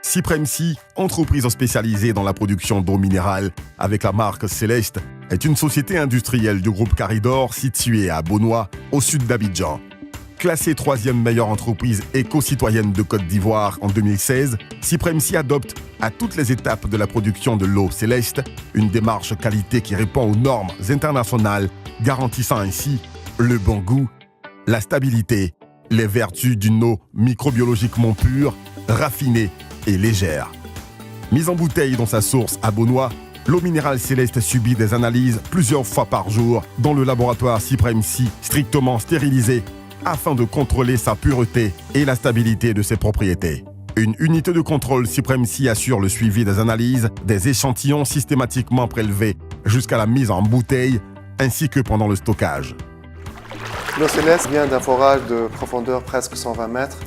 Cypremcy, entreprise spécialisée dans la production d'eau minérale avec la marque Céleste, est une société industrielle du groupe Caridor située à Beaunois, au sud d'Abidjan. Classée 3e meilleure entreprise éco-citoyenne de Côte d'Ivoire en 2016, Cypremcy adopte à toutes les étapes de la production de l'eau Céleste une démarche qualité qui répond aux normes internationales, garantissant ainsi le bon goût, la stabilité, les vertus d'une eau microbiologiquement pure, raffinée et légère. Mise en bouteille dans sa source à Beaunois, l'eau minérale Céleste subit des analyses plusieurs fois par jour dans le laboratoire Cypremcy strictement stérilisé afin de contrôler sa pureté et la stabilité de ses propriétés. Une unité de contrôle Cypremcy assure le suivi des analyses des échantillons systématiquement prélevés jusqu'à la mise en bouteille ainsi que pendant le stockage. L'eau Céleste vient d'un forage de profondeur presque 120 mètres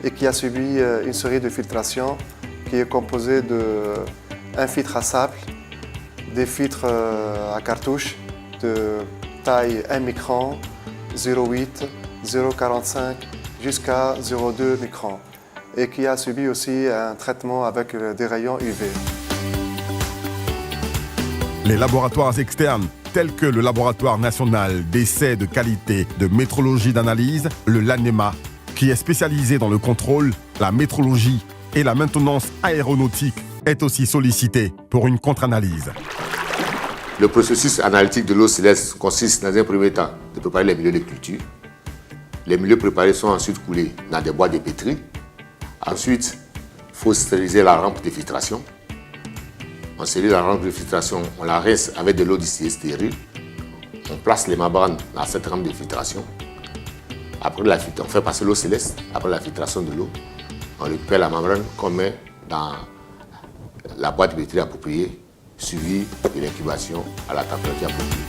et qui a subi une série de filtrations qui est composée d'un filtre à sable, des filtres à cartouche de taille 1 micron, 0,8, 0,45 jusqu'à 0,2 micron et qui a subi aussi un traitement avec des rayons UV. Les laboratoires externes tels que le Laboratoire national d'essais de qualité de métrologie d'analyse, le LANEMA, qui est spécialisé dans le contrôle, la métrologie et la maintenance aéronautique, est aussi sollicité pour une contre-analyse. Le processus analytique de l'eau Céleste consiste dans un premier temps de préparer les milieux de culture. Les milieux préparés sont ensuite coulés dans des boîtes de pétri. Ensuite, il faut stériliser la rampe de filtration. On stérilise la rampe de filtration, on la rince avec de l'eau distillée stérile. On place les membranes dans cette rampe de filtration. Après on fait passer l'eau Céleste. Après la filtration de l'eau, on récupère la membrane qu'on met dans la boîte de pétri appropriée, suivie de l'incubation à la température appropriée.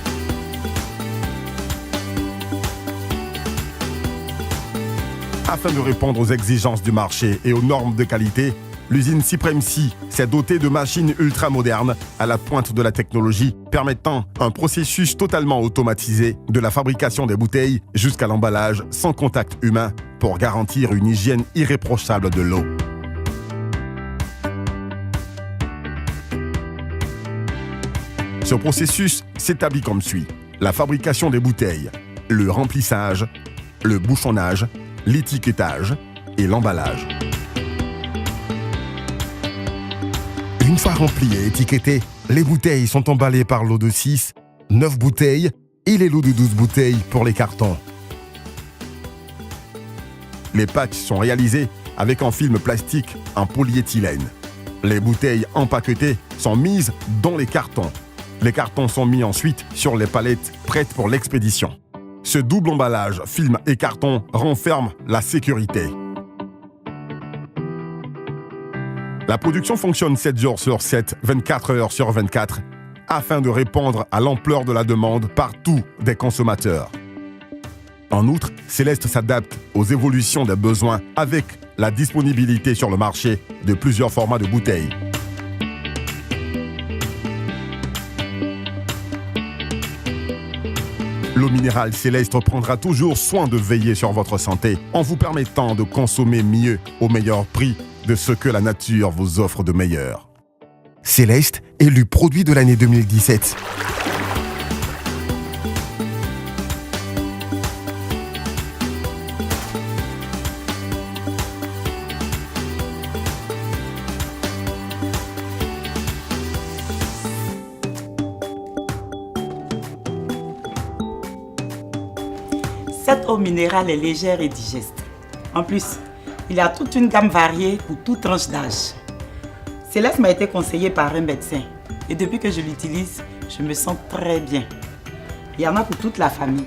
Afin de répondre aux exigences du marché et aux normes de qualité, l'usine Cypremcy s'est dotée de machines ultramodernes à la pointe de la technologie, permettant un processus totalement automatisé de la fabrication des bouteilles jusqu'à l'emballage sans contact humain pour garantir une hygiène irréprochable de l'eau. Ce processus s'établit comme suit: la fabrication des bouteilles, le remplissage, le bouchonnage, l'étiquetage et l'emballage. Une fois remplies et étiquetées, les bouteilles sont emballées par lot de 6, 9 bouteilles et les lots de 12 bouteilles pour les cartons. Les patchs sont réalisés avec un film plastique en polyéthylène. Les bouteilles empaquetées sont mises dans les cartons. Les cartons sont mis ensuite sur les palettes prêtes pour l'expédition. Ce double emballage, film et carton, renferme la sécurité. La production fonctionne 7 jours sur 7, 24 heures sur 24, afin de répondre à l'ampleur de la demande partout des consommateurs. En outre, Céleste s'adapte aux évolutions des besoins avec la disponibilité sur le marché de plusieurs formats de bouteilles. L'eau minérale Céleste prendra toujours soin de veiller sur votre santé en vous permettant de consommer mieux au meilleur prix de ce que la nature vous offre de meilleur. Céleste, élu produit de l'année 2017. Cette eau minérale est légère et digeste. En plus, il y a toute une gamme variée pour toute tranche d'âge. Céleste m'a été conseillée par un médecin et depuis que je l'utilise, je me sens très bien. Il y en a pour toute la famille.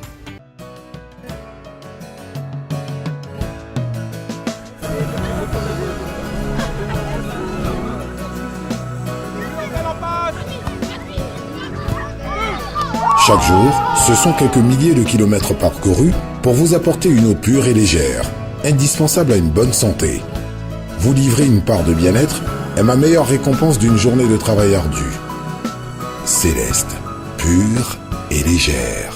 Chaque jour, ce sont quelques milliers de kilomètres parcourus pour vous apporter une eau pure et légère, indispensable à une bonne santé. Vous livrer une part de bien-être est ma meilleure récompense d'une journée de travail ardu. Céleste, pure et légère.